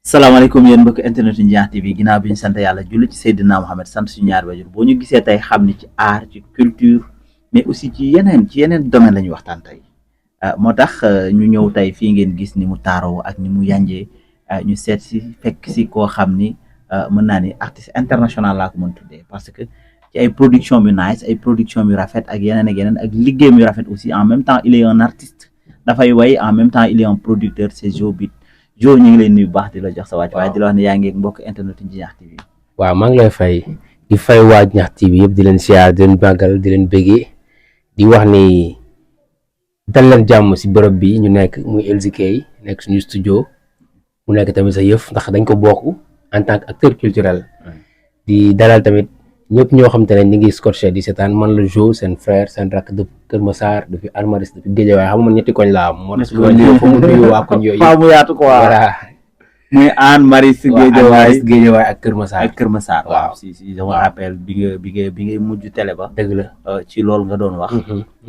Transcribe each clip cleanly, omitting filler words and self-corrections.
salaamaaleykum yéen mbokk internet yi Ndiakh TV ginnaaw bi ñu sant yàlla julli ci Seydina Mohamed sant suñu ñaari wajur boo ñu gisee tey xam ni ci art ci culture mais aussi ci yeneen domaine la ñuy waxtaan tey moo tax ñu ñëw tey fii ngeen gis ni mu taaroo ak ni mu yànjee ñu seet si fekk si koo xam ni mën naa ni artiste international laa ko mën tuddee parce que ci ay production yu nice ay production yu rafet ak yeneen ak liggéeyam yu rafet aussi en même temps il est un artiste dafay way en même temps il est un producteur c'est Zo Beat Jo ñu ngi lay nuyu bu baax di la jox sa wàcc waaye di la wax ne yaa ngi mbokk internet yi Ndiakh TV. waaw maa ngi lay fay di fay waa Ndiakh TV yëpp di leen siyaar di leen màggal di leen bëggee di wax ni dal leen jàmm si bërëb bi ñu nekk muy LZK nekk suñu studio mu nekk tamit sa yëf ndax dañ ko bokk en tant que acteur culturel di dalal tamit ñëpp ñoo xam te ne ñu ngi scotché di seetaan man la Jo seen frère seen rakk depuis Kër Massar depuis Almaris depuis Guédiawaye xam nga man ñetti koñ laa am. moo tax su ma ñëwee fa mu nuyu waa koñ yooyu. faa mu yaatu quoi voilà. muy Hann Maris Guédiawaye ak Kër Massar. ak Kër Massar waaw si je me rappelle bi ngay mujj télé ba. dëgg la ci loolu nga doon wax.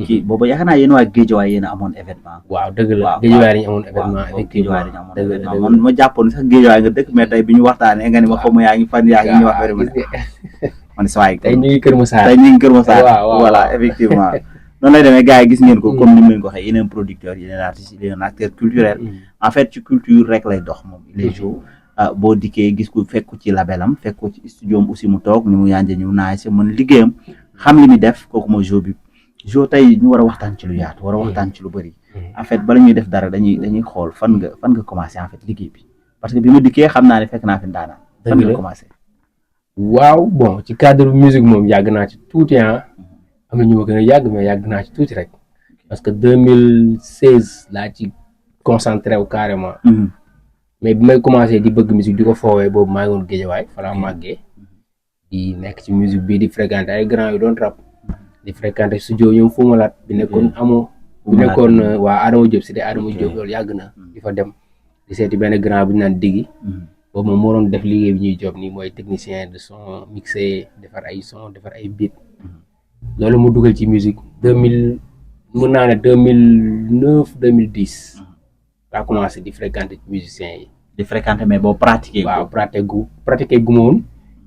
ci boobu yaakaar naa yéen waa Guédiawaye yéen a amoon événement. waaw dëgg la Guédiawaye dañu amoon événement effectivement dëgg la man ma jàppoon sax Guédiawaye nga dëkk mais tey bi ñu waxtaanee nga ni ma xaw ma yaa ngi ñu wax vraiment. man si waay tey ñu ngi Kër Massar voilà effectivement noonu lay demee gars yi gis ngeen ko comme ni mu leen ko waxee yeneen producteur yeneen artiste yeneen acteur culturel en fait ci culture rek lay dox moom les jours boo dikkee gis ko fekk ci labelam fekk ko ci studio am aussi mu toog ni mu yànje ñu naay si mën liggéeyam xam li muy def kooku mooy Zo Beat Jo tey ñu war a waxtaan ci lu yaatu war a waxtaan ci lu bëri en fait bala ñuy def dara dañuy xool fan nga commencé en fait liggéey bi parce que bi ma dikkee xam naa ne fekk naa fi ndaanaan fan nga commencé. waaw bon ci cadre musique moom yàgg naa ci tuuti am na ñu ma gën a yàgg mais yàgg naa ci tuuti rek parce que 2016 laa ci concentré wu carrément mais bi may commencé di bëgg musique di ko foowee boobu maa ngi woon Guédiawaye fa laa màggee di nekk ci musique bi di fréquenté ay grand yu doon rap di fréquenté studio ñoom fu ma laat bi nekkoon amoo bi nekkoon waa Adama Diop c'était Adama Diop loolu yàgg na di fa dem di seeti benn grand bu ñu naan Diggi boobu moom moo doon def liggéey bi ñuy job nii mooy technicien de son mixé defar ay son defar ay beat loolu mu dugal ci musique 2000 mën naa ne 2009 2010 laa commencé di fréquenter ci musiciens yi. di fréquenter mais boo pratiquer. waaw pratiquer gu ma woon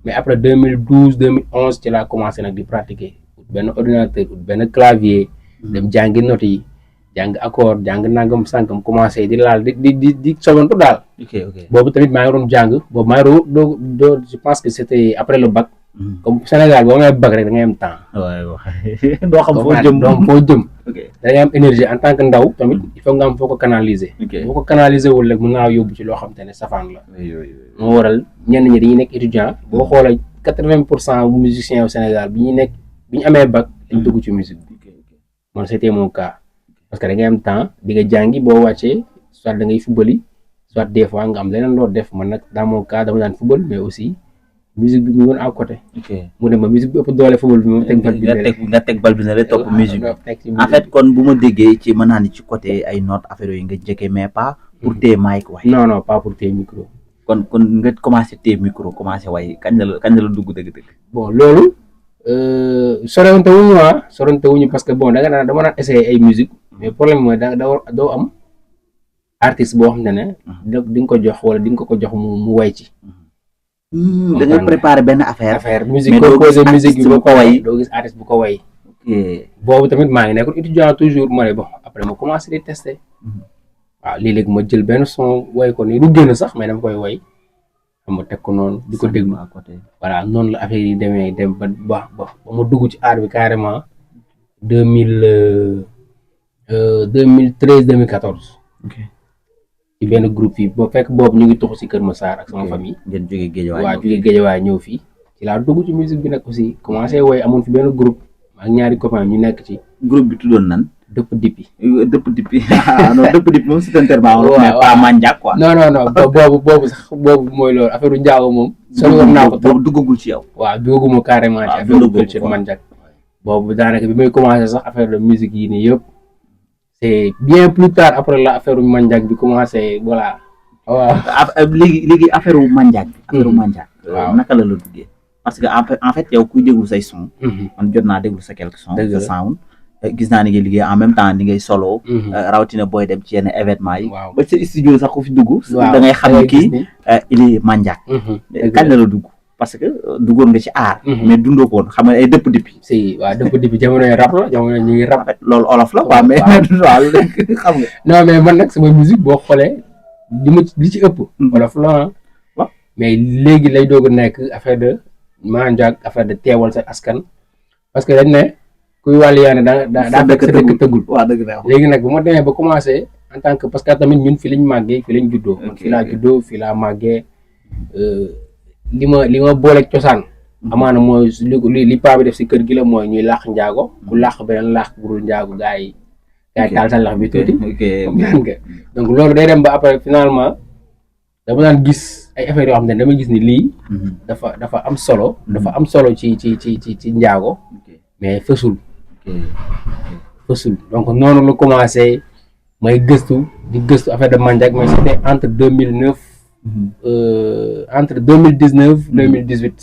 mais après 2012 2011 ci laa commencé nag di pratiquer benn ordinateur benn clavier dem jàngi notes yi jàng accord jàng nangam sànkam commencé di laal di sobantu daal. ok boobu tamit maa ngi doon jàng boobu maa ngi doon je pense que c'était après le bac. comme Sénégal boo ngay bac rek da ngay am temps. doo xam foo jëm da ngay am énergie en tant que ndaw tamit il faut nga am foo ko canaliser. boo ko canaliser wul rek mën naa yóbbu ci loo xam te ne safaan la. moo waral ñenn ñi dañuy nekk étudiant boo xoolee 80% bu musiciens au Sénégal bi ñu amee bac dañ dugg ci musique bi. man c'était mon cas parce que da ngay am temps di nga jàngi boo wàccee soit da ngay fubali soit des fois nga am leneen loo def man nag dans mon cas dama daan fubal mais aussi. musique bi mu woon à côté. mu ne ma musique bi ëpp doole football bi moom teg bal bi nga teg bal bi ne la topp musique bi en fait kon bu ma déggee ci mën naa ni ci côté ay notes affaire yooyu nga jëkkee mais pas pour téye mic wax. non pas pour téye micro. kon nga commencé téye micro commencé way kañ la dugg dëgg-dëgg. bon loolu sorante wuñu parce que bon dama naan essayer ay musique mais problème mooy doo am artiste boo xam ne di nga ko jox wala di nga ko jox mu way ci. da ngay préparer benn affaire musique composé musique bi ko way doo gis artiste bu ko way boobu tamit maa ngi nekkoon étudiant toujours ma ne bon après ma commencé di tester waaw léeg-léeg ma jël benn son way ko nii du génn sax mais dama koy way xam nga teg ko noonu di ko déglu à côté voilà noonu la affaire yi demee dem ba ma dugg ci art bi carrément 2013 2014 ci benn groupe fii boo fekk boobu ñu ngi tuxu si Kër Massar ak sama famille. ngeen jógee Guédiawaye waaw jógee Guédiawaye ñëw fii ci laa dugg ci musique bi nag aussi commencé woy amoon fi benn groupe ak ñaari copains ñu nekk ci. groupe bi tuddoon nan. Dëpp Dippi. non Dëpp Dippi moom c'est un terme mais pas Mandiak quoi. non boobu sax boobu mooy loolu affaire njaago moom. sori woon naa ko trop duggagul ci yow. waaw duggaguma carrément ci affaire culture Mandiak. boobu daanaka bi may commencé sax affaire de musique yi nii yëpp. c'est bien plus tard après la affaire Mandiak bi commencé voilà. waaw léegi affaire Mandiak bi. affaire Mandiak. waaw naka la duggee. parce que en fait yow kuy déglu say son. man jot naa déglu sa quelques sons. sa sound gis naa ni ngay liggéey en même temps ni ngay solo rawatina booy dem ci yenn événement yi waaw ba sa studio sax ku fi dugg waaw da ngay xam ne kii ni il est Mandiack kañ la dugg parce que duggoon nga ci aar mais dundoo ko woon xam nga ay dëpp dippi si waaw dëpp depuis jamono yi rap la jamono ñu ngi rap loolu olof la waaw mais waaw xam nga non mais man nag sama musique boo xoolee li ci ëpp wolof la waaw mais léegi lay doog a nekk affaire de Mandiack affaire de teewal sa askan parce que dañ ne kuy wàlliyaane daa fekk sa dëkk tëggul waaw dëgg la léegi nag bu ma demee ba commencé en tant que parce que tamit ñun fi lañ màggee fi lañ juddoo man fi laa juddoo fi laa màggee li ma booleeg cosaan amaana mooy li paa bi def si kër gi la mooy ñuy làq njaago ku làq beneen làq burul njaago gaa yi taal sa lax bi tuuti nga donc loolu day dem ba après finalement dama daan gis ay affaires yoo xam ne dama gis ni lii dafa am solo ci njaago mais fësul donc noonu la commencé may gëstu affaire de Mandiack mais c'était entre 2009 entre 2019 2018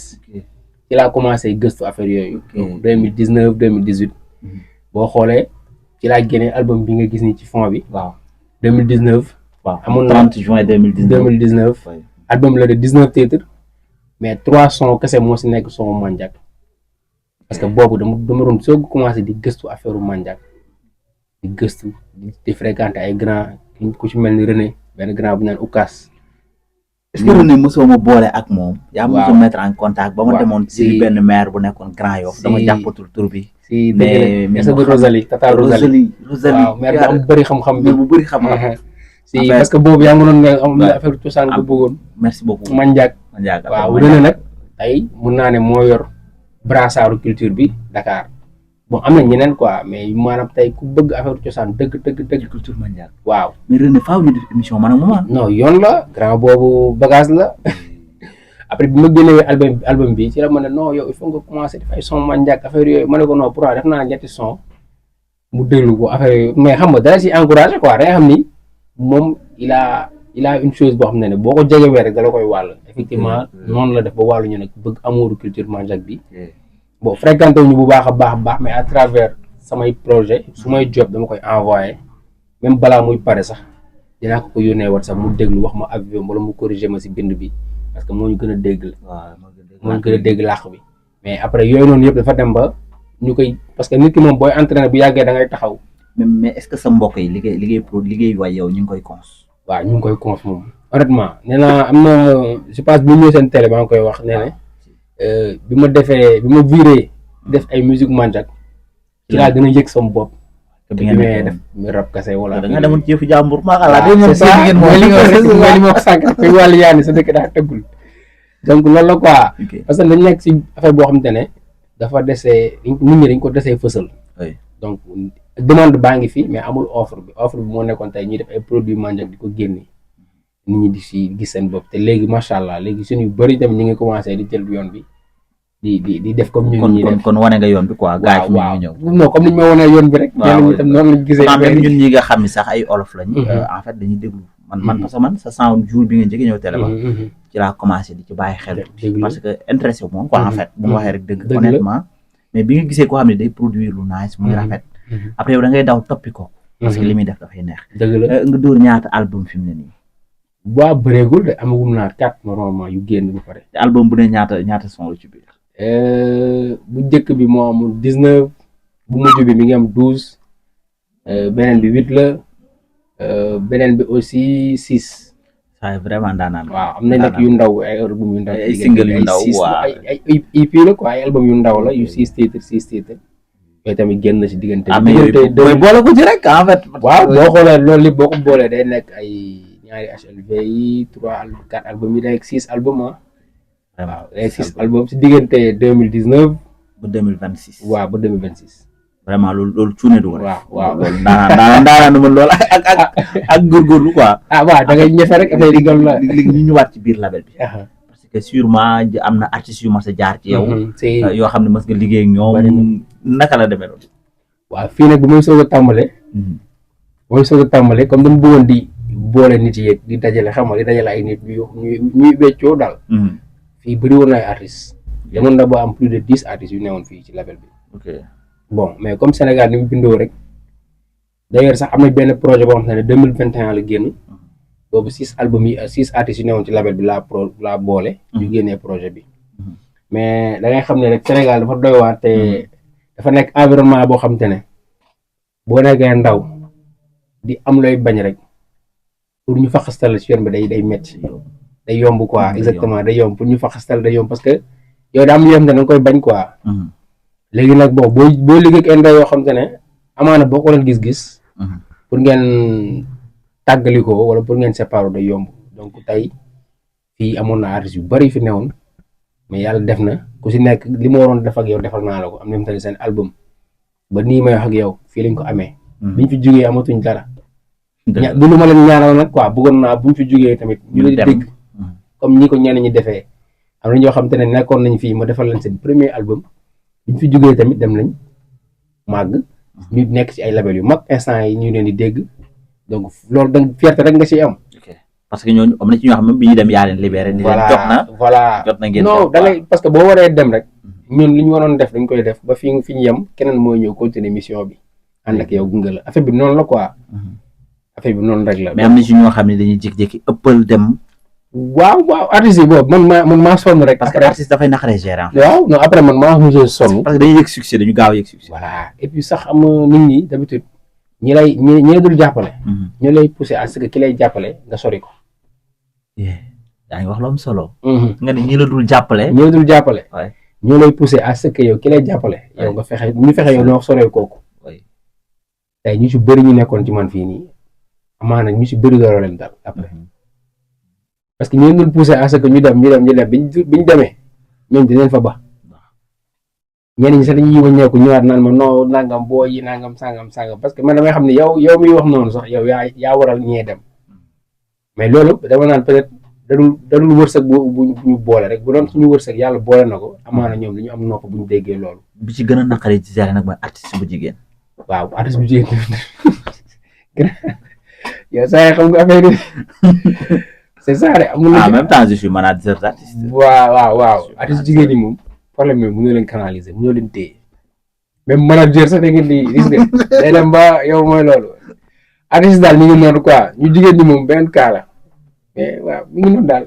ci laa commencé gëstu affaire yooyu donc 2019 2018 boo xoolee ci laa génnee album bi nga gis ni ci fond bi waaw 2019 waaw amoon na 30 juin 2019 album la de 19 titres mais 3 sons kese moo si nekk son Mandiack parce que boobu dama doon soog commencé di gëstu affaire Mandiack di gëstu di fréquenter ay grand ku ci mel ni René benn grand bu naan Oukas. est-ce que René mosoo ma boole ak moom. yaa ma mettre en contact ba ma demoon ci benn maire bu nekkoon Grand Yoff dama jàppatul tur bi. si dëgg la Rosalie Tata Rosalie waaw maire bu am bëri xam-xam bi bu bëri xam-xam. si parce que boobu yaa ngi doon nga am affaire cosaan bu bëggoon. merci beaucoup Mandiack waaw René nag tey mun naa ne moo yor brassaaru culture bi Dakar bon am na ñeneen quoi mais maanaam tey ku bëgg affaire cosaan dëgg culture Mandiack waaw. mais René faaw ñu def émission man ak moom non yoon la grand boobu bagage la après bi ma génnewee album bi ci la ma ne non yow il faut nga commencer def ay son Mandiack affaire yooyu ma ne ko non pourtant def naa ñetti son mu déglu ko affaire yooyu mais xam nga dara si encouragé quoi da nga xam ni moom il a une chose boo xam ne boo ko jegewee rek dala koy wàll effectivement noonu la def ba wàllu ñu nag bëgg amouru culture Mandiack bi bon fréquenté ñu bu baax a baax mais à travers samay projet su may job dama koy envoyé même balaa muy pare sax dinaa ko yónnee WhatsApp mu déglu wax ma avis wala mu corriger ma si bind bi parce que moo ñu gën a dégg moo ñu gën a dégg làq bi mais après yooyu noonu yëpp dafa dem ba ñu koy parce que nit ki moom booy entraîné bu yàggee da ngay taxaw mais est-ce que sa mbokk yi liggéey waay yow ñu ngi koy cons waaw ñu ngi koy cons moom honnêtement nee naa am na je pense bu ñëw seen télé ba nga koy wax nee na bi ma viré def ay musique Mandiack ci laa gën a yëg sama bopp bi may def mi rap kase wala da nga demoon ci yëfu jàmbur maa xalaat mooy li ma wax sànq koy wàllu yaani sa dëkk daa tëggul donc loolu la quoi parce que dañ nekk si affaire boo xamante ne dafa desee nit ñi dañ ko desee fësal donc demande baa ngi fi mais amul offre bi moo nekkoon tey ñuy def ay produits Mandiack di ko génne nit ñi di si gis seen bopp te léegi macha allah léegi suñu yu bëri tamit ñu ngi commencé di jël yoon bi di def comme ñun ñi def kon wane nga yoon bi quoi gars yi ñu ñëw non comme ni ñu ma wanee yoon bi rek ñeneen ñi tam noonu lañ gisee même ñun ñi nga xam ni sax ay olof lañ en fait dañuy déglu man parce que man sa sound jour bi nga njëkk ñëw télé ba ci laa commencé di ci bàyyi xel parce que intéressé wu moom quoi en fait bu ma waxee rek dëgg honnêtement mais bi nga gisee koo xam ne day produire lu nice muy rafet après yow da ngay daw toppi ko parce que li muy def dafay neex dëgg la nga dóor ñaata album fi mu ne nii waa bëreegul de amagum naa 4 normalement yu génn bu pare te album bu ne ñaata son la ci biir bu njëkk bi moo amul 19 bu mujj bi mi ngi am 12 beneen bi 8 la beneen bi aussi 6 ça vraiment daanaan waaw am na nag yu ndaw ay album yu ndaw ay single yu ndaw waaw ay EP la quoi ay album yu ndaw la yu 6 titres yooyu tamit génn na si diggante booy boole ko ci rek en fait waaw boo xoolee loolu lépp boo ko boolee day nekk ay ñaari HLV yi 4 album yi day nekk 6 album waaw day 6 album si diggante 2019 ba 2026 waaw ba 2026 vraiment loolu cuune du ko waaw loolu daanaan mën loolu ak góorgóorlu quoi waaw da ngay ñefe rek affaire yi gam la léegi ñu ñëwaat ci biir label bi parce que sûrement am na artistes yu mas a jaar ci yow yoo xam ne mas nga liggéey ak ñoom naka la demee loolu waaw fii nag bu may soog a tàmbale comme dama bëggoon di boole nit yi di dajale xam nga di dajale ay nit ñuy weccoo daal fii bëri woon na ay artistes demoon na ba am plus de 10 artistes yu newoon fii ci label bi bon mais comme Sénégal ni mu bindoo rek d'ailleurs sax am na benn projet boo xam ne 2021 la génn boobu 6 albums yi 6 artistes yu newoon ci label bi laa boole. ñu génnee projet bi. mais da ngay xam ne rek Sénégal dafa doy waar te dafa nekk environnement boo xam te ne boo nekkee ndaw di am looy bañ rek pour ñu faxastal ci yoon bi day métti day yomb quoi exactement day yomb pour ñu faxastal day yomb parce que yow daa am yoo xam te ne da nga koy bañ quoi. léegi nag bon boo liggéey ak ay ndaw yoo xam te ne amaana boo ko leen gis-gis. pour ngeen tàggalikoo wala pour ngeen séparer day yomb donc tey fii amoon na artistes yu bari fi newoon mais yàlla def na ku si nekk li ma waroon def ak yow defal naa la ko am na tamit seen album ba nii may wax ak yow fii lañ ko amee. biñ fi jógee amatuñ dara. du lu ma leen ñaanal nag quoi bëggoon naa buñ fi jógee tamit. ñu leen dégg comme ñi ko ñenn ñi defee am na ñoo xam te ne nekkoon nañ fii ma defal leen seen premier album biñ fi jógee tamit dem nañ màgg ñu nekk ci ay label yu mag instant yi ñu leen di dégg. donc loolu da fierté rek nga ciy am. parce que ñooñu am na ci ñoo xam ne bi ñu dem yaa leen libéré. ni leen jot na voilà jot na ngeen non da ngay parce que boo waree dem rek ñun li ñu waroon def dañ koy def ba fi ñu yem keneen mooy ñëw continuer mission bi ànd ak yow gunge la affaire bi noonu la quoi. affaire bi noonu rek la. mais am na ci ñoo xam ne dañuy jékki-jékki ëppal dem. waaw artistes yi boobu man maa sonn rek. parce que artiste dafay naqaree gérant. waaw non après man maa mujjee sonn. parce que dañuy yëg succès dañu gaaw a yëg succès. voilà et puis sax am nit ñi d'habitude ñi lay dul jàppale. ñu lay pousser à ce que ki lay jàppale nga sori ko. yaa ngi wax lu am solo. nga ne ñi la dul jàppale. ñi la dul jàppale. ñoo lay pousser à ce que yow ki lay jàppale. yow nga fexe ñu fexe yow noo soree kooku. tey ñu ci bëri ñu nekkoon ci man fii nii amaana ñu ci bëri looloo leen dal après. parce que ñu dul pousser à ce que ñu dem biñ demee ñoom dinañ fa ba. ñenn ñi sax dañuy wëññeeku ñëwaat naan ma non nangam boo yi nangam sangam parce que man damay xam ne yow miy wax noonu sax yow yaa waral ñee dem mais loolu dama naan peut-être dadul wërsëg bu ñu boole rek bu doon suñu wërsëg yàlla boole na ko amaana ñoom dañu am nopp bu ñu déggee loolu. bi ci gën a naqaree ci gérer nag mooy artiste bu jigéen. waaw artiste bu jigéen yow saa xam nga affaire yi c'est ça rek amul. en même temps je suis manager d'artiste. waaw artiste jigéen ñi moom. problème bi mënoo leen canaliser mënoo leen téye même manager sax da ngeen di gis nga day dem ba yow mooy loolu artiste daal mi ngi noonu quoi ñu jigéen ñi moom benn cas la mais waaw mi ngi noonu daal.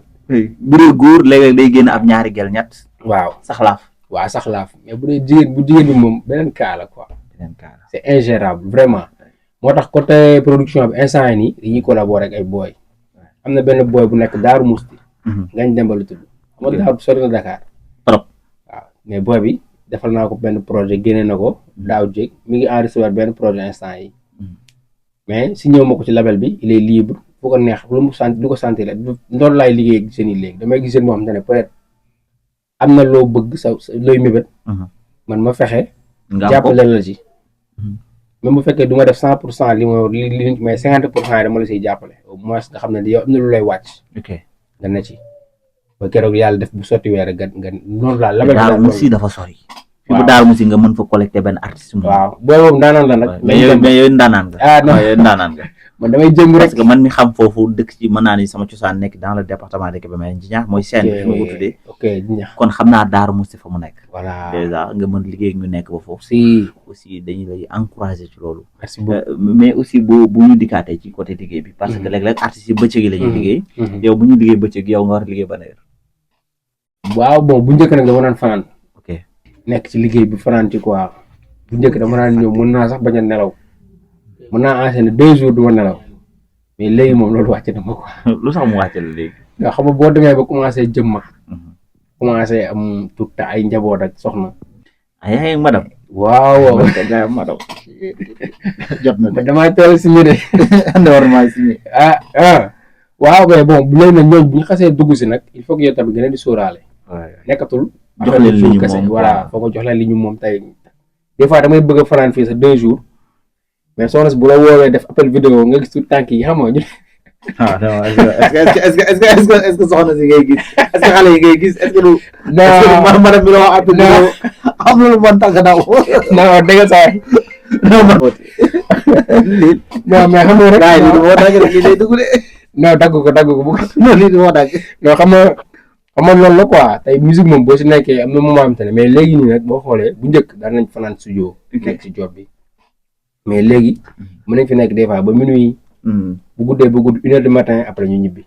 bu dee góor léeg-léeg day génn ab ñaari gel ñett. waaw saxlaaf. waaw saxlaaf mais bu dee jigéen bi moom beneen cas la quoi. beneen cas la c'est ingérable vraiment moo tax côté production bi instant yi nii dañuy collaborer ak ay boy am na benn boy bu nekk Daaru Musti. ngañ dembalu tudd. xam nga Daaru sori na Dakar. trop. mais boy bi defal naa ko benn projet génne na ko daaw jéeg mi ngi enregistré benn projet instant yi mais si ñëw ma ko ci label bi il est libre bu ko neex lu mu sant du ko sentir ndoolu laay liggéey ak seen i léegi damay gis seen moo xam te ne peut-être am na loo bëgg sa looy mébét man ma fexe jàppale la ci même bu fekkee du ma def 100% li mais 50% yi dama la siy jàppale au moins nga xam ne yow am na lu lay wàcc nga ne ci ba keroog yàlla def bu sotti weer nga noonu laa label Daaru Musi dafa sori. fi bu Daaru Musi nga mën fa collecté benn artiste. waaw boobu ndaanaan la nag. mais yow ndaanaan nga. non yow ndaanaan nga. man damay jëm rek parce que man mi xam foofu dëkk ci mën naa ni sama cosaan nekk dans le département de Kébémer Djinakh mooy seen fi ma ko tuddee. ok Djinakh kon xam naa Daaru Musi fa mu nekk. voilà déjà nga mën liggéey ak ñu nekk ba foofu. si aussi dañuy lay encourager ci loolu. merci beaucoup mais aussi bu ñu dikkaatee ci côté liggéey bi. parce que léeg-léeg artistes yi bëccëg yi la ñuy liggéey. yow bu ñu liggéey bëccëg yow nga war a liggéey ban heure. waaw bon bu njëkk nag dama naan fanaan. ok nekk ci liggéey bi fanaan ci quoi bu njëkk dama naan ñëw mën naa sax bañ a nelaw mën naa enchaîner 2 jours du ma nelaw mais léegi moom loolu wàcc na ma quoi. lu sax mu wàcc la léegi. nga xam nga boo demee ba commencé jëm ma. commencé am tout ay njaboot ak soxna. ay madame. waaw madame. jot na de damay teel si ñu de. normal si ñu. waaw mais bon bu léegi nag ñooñu bu ñu xasee dugg si nag il faut que yow tamit gën a di sóoraale. nekkatul. jox leen li ñu moom voilà foo ko jox leen li ñu moom tey des fois damay bëgg a fanaan fii sa 2 jours mais soxna si bu la woowee def appel vidéo nga gis tout tànk yi xam nga ñu. ah non est-ce que soxna si ngay gis est-ce que xale yi ngay gis est-ce que du. non madame bi la wax appel vidéo am na lu mën tànk daw. non dégg nga saa yi. non mais xam nga rek. lii moo dagg rek lii day dugg de. non dagg ko bu ko. non lii moo dagg. non xam nga xam nga loolu la quoi tey musique moom boo si nekkee am na moment am te ne mais léegi nii nag boo xoolee bu njëkk daan nañ fanaan studio nekk si job bi mais léegi mën nañ fi nekk des fois ba minuit bu guddee ba gudd 1 heure du matin après ñu ñibbi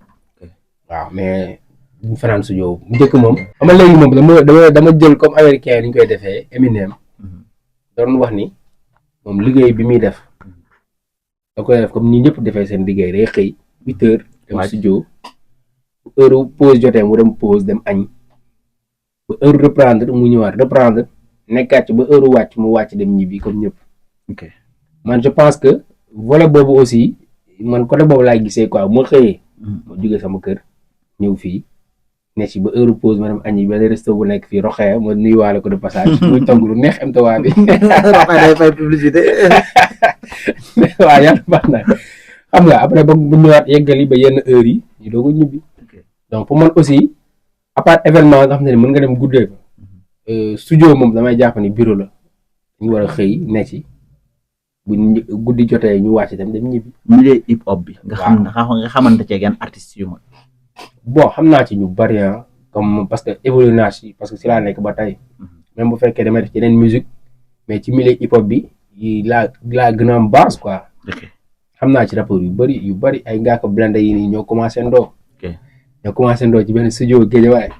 waaw mais duñ fanaan studio bu njëkk moom xam nga léegi moom dama jël comme américain ni ñu koy defee Eminem doon wax ni moom liggéey bi muy def da koy def comme ni ñëpp defee seen liggéey day xëy 8 heures dem studio heure pause jotee mu dem pause dem añ ba heure reprendre mu ñëwaat reprendre nekkaat ci ba heure wàcc mu wàcc dem ñibbi comme ñëpp. ok man je pense que volet boobu aussi man côté boobu laay gisee quoi ma xëyee. ma jógee sama kër ñëw fii ne ci ba heure pause ma dem añi benn resto bu nekk fii Roxaya ma nuyuwaale ko de passage muy togg lu neex MTOA bi. Roxaya day fay publicité. waaw yàlla baax na xam nga après ba bu ñëwaat yeggali ba yenn heures yi ñu doog a ñibbi. donc pour man aussi à part événement nga xam ne mën nga dem guddee fa studio moom damay jàpp ni bureau la ñu war a xëy ne ci bu guddi jotee ñu wàcc dem ñibbi. milieu hip hop bi. nga xamante ci yan artistes yu mag. bon xam naa ci ñu bari comme parce que évolué naa ci parce que si laa nekk ba tey même bu fekkee damay def ci yeneen musique mais ci milieu hip hop bi laa gën a am base quoi. xam naa ci rapport yu bari ay Ngaaka Blindé yi nii ñoo commencé ndoo. ñoo commencé ndoo ci benn studio Guédiawaye.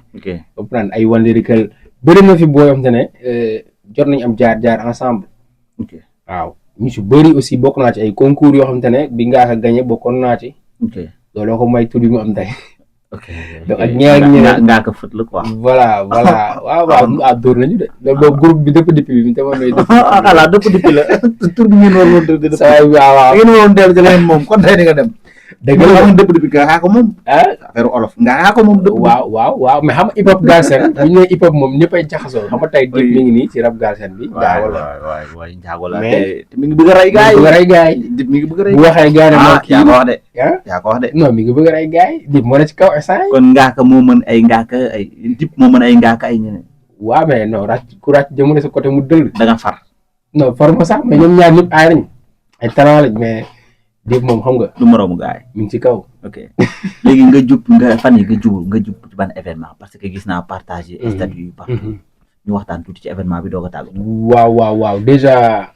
comprendre ay One Lyrical bëri na fi boo xam te ne jot nañ am jaar ensemble. waaw ñu si bëri aussi bokk naa ci ay concours yoo xam te ne bi Ngaaka gagné bokkoon naa ci. looloo ko may tudd bi mu am tey. donc ak ñaar Ngaaka fët la quoi. voilà waaw dóor nañu de. loolu boobu groupe bi dëpp dippi bi te moom lay dëpp. voilà dëpp dippi la tur bi ngeen war woon dëpp. waaw ngeen waroon dellu ci leneen moom kon tey di nga dem. dëgg la xam nga dëpp dippi nga ko moom. affaire olof nga ko moom dëpp. waaw mais xam nga hip hop Galsen bu ñu nee hip hop moom ñëpp ay jaxasoo xam nga tey dip mi ngi nii ci rap Galsen bi. waay njaago la mais te mi ngi bëgg a rey gars yi. dip mi ngi bëgg a rey bu waxee gars yi moom kii yaa ko wax de. yaa ko wax de. non mi ngi bëgg a rey gars yi dip moo ne ci kaw instant kon Ngaaka moo mën ay Ngaaka ay dip moo mën ay Ngaaka ay ñeneen. waaw mais non ku ràcc jëmale sa côté mu dëll. da nga far. non far ma sax mais ñoom ñaar ñëpp aay nañ ay talent lañ mais dip moom xam nga. du moroomu gars yi. mi ngi ci kaw. ok léegi nga jub nga fan yi nga jub ci ban événement parce que gis naa partager statut yu partout ñu waxtaan tuuti ci événement bi doog a tàggu. waaw déjà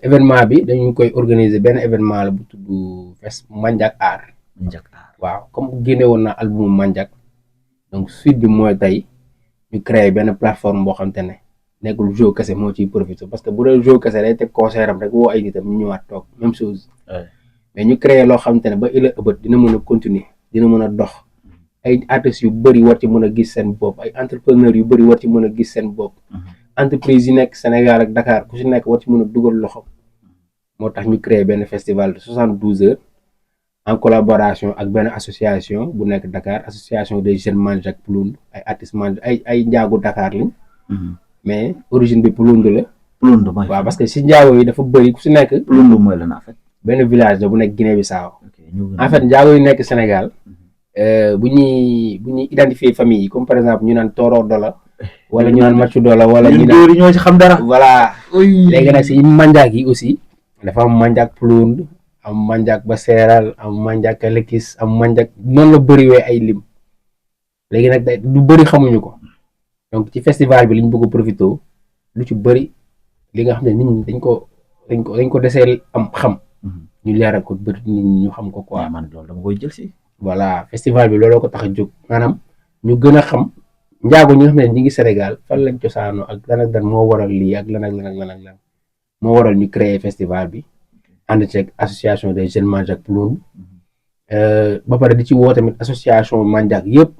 événement bi dañu koy organiser benn événement la bu tudd fest Mandiak Art. waaw comme génne woon naa album Mandiak donc suite bi mooy tey ñu créer benn plateforme boo xam te ne nekkul Joe kese moo ciy profité parce que bu dee Joe kese day teg concert am rek woo ay nitam ñu ñëwaat toog même chose. mais ñu créé loo xamante ne ba ila ëbët dina mën a continuer dina mën a dox ay artistes yu bëri war ci mën a gis seen bopp ay entrepreneurs yu bëri war ci mën a gis seen bopp entreprise yi nekk Sénégal ak Dakar ku si nekk war ci mën a dugal loxo moo tax ñu créé benn festival de 72 heures en collaboration ak benn association bu nekk Dakar association des jeunes Mandiak Pulund ay artistes Mandiak ay njaagu Dakar lañ mais origine bi Pulund la waaw parce que si njaago yi dafa bëri ku si nekk Pulund mooy la na fait benn village la bu nekk Guinée Bissau en fait njaago yu nekk Sénégal bu ñuy identifier famille yi comme par exemple ñu naan Toro Dola wala ñu naan Maccu Dola wala ñu naan ñoo ci xam dara. voilà léegi nag si Mandiak yi aussi dafa am Mandiak Pulund am Mandiak ba Seeral am Mandiak Lekis am Mandiak noonu la bëriwee ay lim léegi nag day du bëri xamuñu ko donc ci festival bi liñ bëgg a profité lu ci bëri li nga xam ne nit ñi dañ ko desee am xam ñu leeral ko bëri nit ñi ñu xam ko quoi. man loolu dama koy jël si. voilà festival bi looloo ko tax a jóg maanaam ñu gën a xam njaago ñi nga xam ne ñi ngi Sénégal fan lañ cosaanoo ak lan ak lan moo waral lii ak lan moo waral ñu créer festival bi ànd ceeg association des jeunes Mandiak Pulund ba pare di ci woo tamit association Mandiak yëpp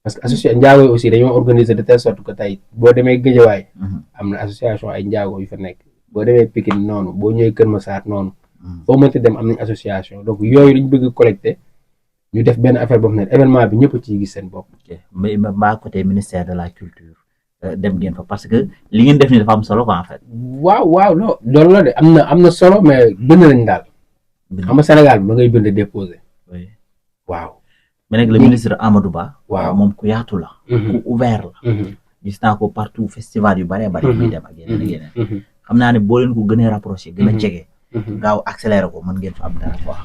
parce que association njaago yi aussi dañoo organiser de telle sorte que tey boo demee Guédiawaye am na association ay njaago yu fa nekk boo demee Pikine noonu boo ñëwee Kër Massar noonu foo mënti dem am nañ association donc yooyu lañ bëgg collecter ñu def benn affaire boo xam ne événement bi ñëpp ciy gis seen bopp. mais maa côté ministère de la culture dem ngeen fa parce que li ngeen def ni dafa am solo quoi en fait. waaw non loolu la de am na solo mais bind nañ daal. xam nga Sénégal bi ma ngay bind déposé. waaw. mais nag le ministre Amadou Ba. waaw moom ku yaatu la. ku ouvert la. gis naa ko partout festival yu bëree bëri. muy dem ak yeneen xam naa ne boo leen ko gënee rapproché. gën a jege. gaaw accéléré ko mën ngeen fa am dara quoi.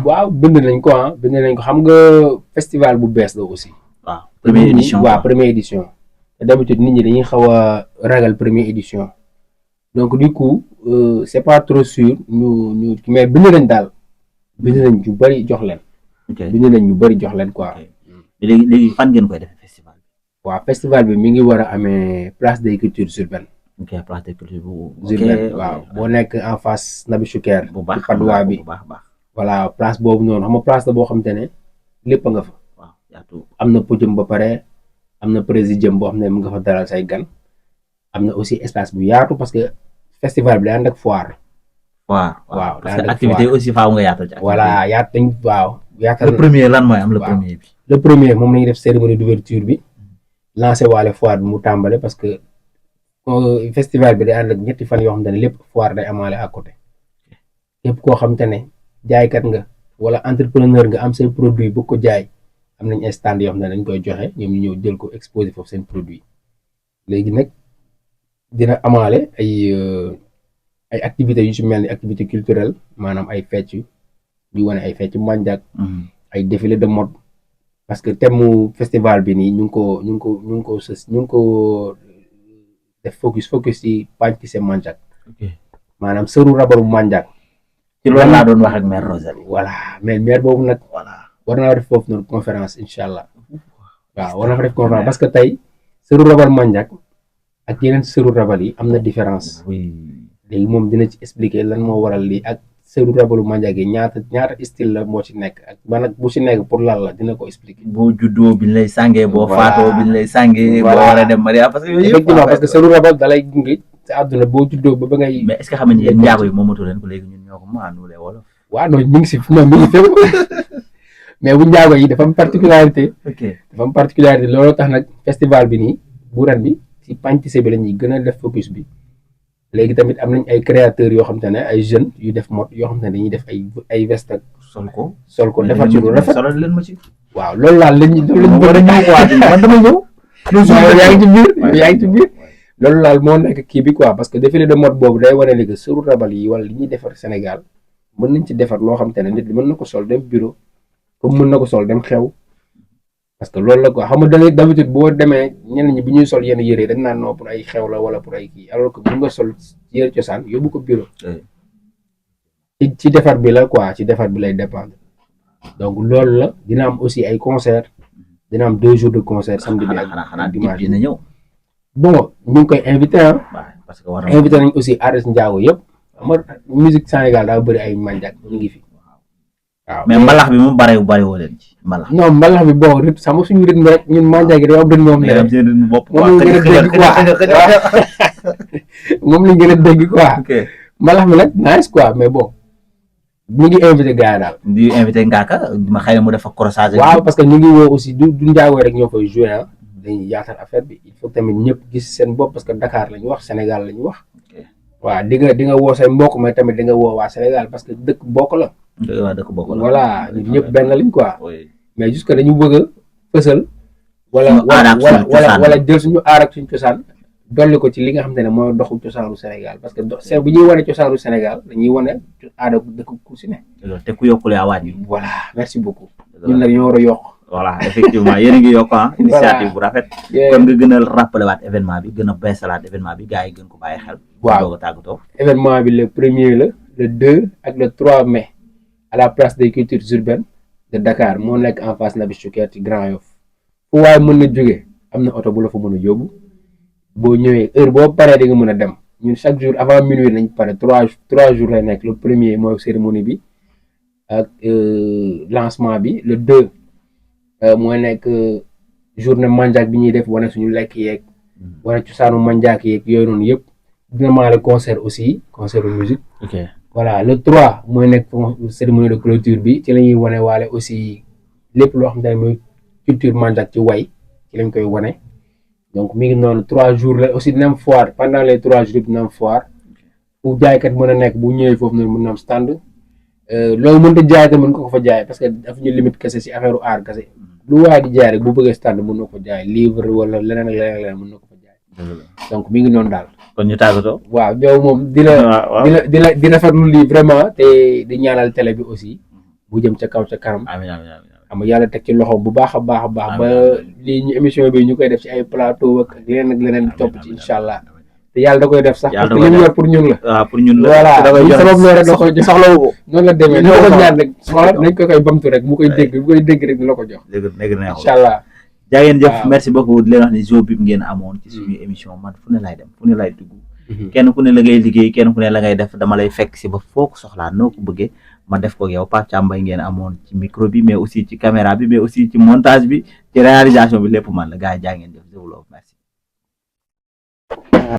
waaw bind nañ ko xam nga festival bu bees la aussi. waaw première édition waaw première édition te d'habitude nit ñi dañuy xaw a ragal première édition donc du coup c'est pas trop sûr ñu mais bind nañ daal bind nañ ñu bëri jox leen bind nañ ñu bëri jox leen quoi léegi fan ngeen koy defee festival bi waaw festival bi mi ngi war a amee place des cultures urbaines place des cultures urbaines waaw boo nekk en face Nabi Choucair bu baax Padois bi bu baax voilà place boobu noonu xam nga place la boo xam te ne lépp a nga fa am na podium ba pare am na présidium boo xam ne mu nga fa dalal say gan am na aussi espace bu yaatu parce que festival bi day ànd ak foire waaw parce que activité aussi faaw nga yaatal ci voilà yaat dañ waaw yaatal le premier lan mooy am le premier bi le premier moom la ñuy def cérémonie d'ouverture bi lancé waale foire bi mu tàmbale parce que festival bi day ànd ak ñetti fan yoo xam te ne lépp foire day amaale à côté képp koo xam te ne jaaykat nga wala entrepreneur nga am seen produit bu ko jaay am nañ ay stand yoo xam ne dañ koy joxe ñoom ñu ñëw jël ko exposé foofu seen produit léegi nag dina amaale ay activités yu ci mel ni activité culturelle maanaam ay fecc yu wane ay fecc manjak ay défilé de mode parce que thème mu festival bi nii ñu ngi ko def focus ci Pañtise manjak maanaam sëru rabaru manjak ci loolu laa doon wax ak maire Rosalie voilà mais maire boobu nag war naa def foofu noonu conférence incha allah waaw war naa fa def conférence parce que tey sëru rabal manjak ak yeneen sëru rabal yi am na différence léegi moom dina ci expliquer lan moo waral lii ak sëru rabalu manjak yi ñaata style la moo ci nekk ak ban ak bu ci nekk pour lan la dina ko expliquer. boo juddoo biñ lay sàngee boo faatoo biñ lay sàngee boo war a dem Maria parce que yooyu yëpp effectivement parce que sëru rabal dalay gunge sa àdduna boo juddoo ba ngay. mais est-ce que xam nga yéen njaago yi moomatu leen ko léegi ñun ñoo ko maanu lee wolof. waaw non ñu ngi si non mi ngi fépp mais bu njaago yi dafa am particularité. dafa am particularité looloo tax nag festival bi nii bu ren bi ci Pañtise bi la ñuy gën a def focus bi léegi tamit am nañ ay créateurs yoo xam te ne ay jeunes yu def mode yoo xam te ne dañuy def ay veste ak sol ko defar ci lu rafet solal leen ma ci. waaw loolu laal lañ war a ñëw quoi man dama ñëw. yaa ngi ci biir loolu laal moo nekk kii bi quoi parce que défilé de mode boobu day wane ni que sëru rabal yi wala li ñuy defar Sénégal mën nañ ci defar loo xam te ne nit mën na ko sol dem bureau comme mën na ko sol dem xew parce que loolu la quoi xam nga d'habitude boo demee ñenn ñi bu ñuy sol yenn yére dañ naan non pour ay xew la wala pour ay kii alors que bu nga sol yére cosaan yóbbu ko bureau ci defar bi la quoi ci defar bi lay dépendre donc loolu la dina am aussi ay concert dina am 2 jours de concert samedi bi xanaa dimanche dina ñëw. bon ñu ngi koy invité parce que war invité nañ aussi artiste njaago yëpp xam nga musique Sénégal daa bëri ay manjak ñu ngi fi waaw mais mbalax bi moom bari woo leen ci mbalax. non mbalax bi bon rythme sama suñu rythme rek ñun manjak yi dañoo am rythme moom ne moom lañ gën a dégg quoi mbalax bi nag nice quoi mais bon ñu ngi invité gars yi daal di invité Ngaaka ma xëy na mu def ak croisage. waaw parce que ñu ngi woo aussi du njaago rek ñoo fay joué dañuy yaatal affaire bi il faut tamit ñëpp gis seen bopp parce que Dakar la ñu wax Sénégal la ñu wax waaw di nga woo say mbokk mais tamit di nga woo waa Sénégal parce que dëkk bokk la voilà ñun ñëpp benn lañ quoi mais jusque dañu bëgg a fësal wala jël suñu aar ak suñu cosaan dolli ko ci li nga xam te ne mooy doxu cosaanu Sénégal parce que bu ñuy wane cosaanu Sénégal dañuy wane aada dëkk ku si ne te ku yokkule a wàññi. voilà merci beaucoup ñun nag ñoo war a yokk. voilà effectivement yéen a ngi yokk initiative bu rafet. kon nga gën a rappelé waat événement bi gën a beesalaat événement bi gars yi gën ko bàyyi xel. waaw doog a tàggatoo. événement bi le 1er la le 2 ak le 3 mai à la place des cultures urbaines de Dakar moo nekk en face Nabi Choucair ci Grand Yoff fu waaye mën na jógee am na oto bu la fa mën a yóbbu boo ñëwee heure boo paree di nga mën a dem ñun chaque jour avant minuit nañ pare 3 jours lay nekk le 1er mooy cérémonie bi ak lancement bi le 2 mooy nekk journée manjak bi ñuy def wane suñu lekk yeeg wane cosaanu manjak yeeg yooyu noonu yëpp dina maale concert aussi concert de musique. voilà le 3 mooy nekk cérémonie de clôture bi ci la ñuy wane waale aussi lépp loo xam ne mooy culture manjak ci way ci lañ koy wane donc mi ngi noonu 3 jours la aussi dina am foire pendant les 3 jours dina am foire fu jaaykat mën a nekk bu ñëwee foofu noonu mën na am stand loolu mënut a jaay te mën ko fa jaay parce que dafa ñu limite kese si affaire art kese lu waaye di jaay rek bu bëggee stand mën na ko jaay livre wala leneen ak leneen mën na ko fa jaay donc mi ngi noonu daal. kon ñu tàggatoo. waaw ñoom moom di rafetlu lii vraiment te di ñaanal télé bi aussi bu jëm ca kaw ca kanam. amiin xam nga yàlla teg ci loxo bu baax a baax a baax ba lii ñu émission bi ñu koy def ci ay plateau ak leneen topp ci incha allah te yàlla da koy def sax parce que li mu yor pour ñun la. waaw pour ñun la voilà sabab loolu rek la koy jox soxlawu ko. noonu la demee ni ko ñaan rek nañ ko koy bamtu rek mu koy dégg rek ni la ko jox. dëgg neexul incha allah. jaa ngeen jëf merci beaucoup di leen wax ni Zo-Bib ngeen amoon ci suñu émission man fu ne lay dem fu ne lay dugg. kenn ku ne la ngay liggéey kenn ku ne la ngay def dama lay fekk si ba foo ko soxlaa noo ko bëggee ma def ko yow Pape Thiam Mbaye ngeen amoon ci micro bi mais aussi ci caméra bi mais aussi ci montage bi ci réalisation bi lépp man la gars yi jaa ngeen jëf merci.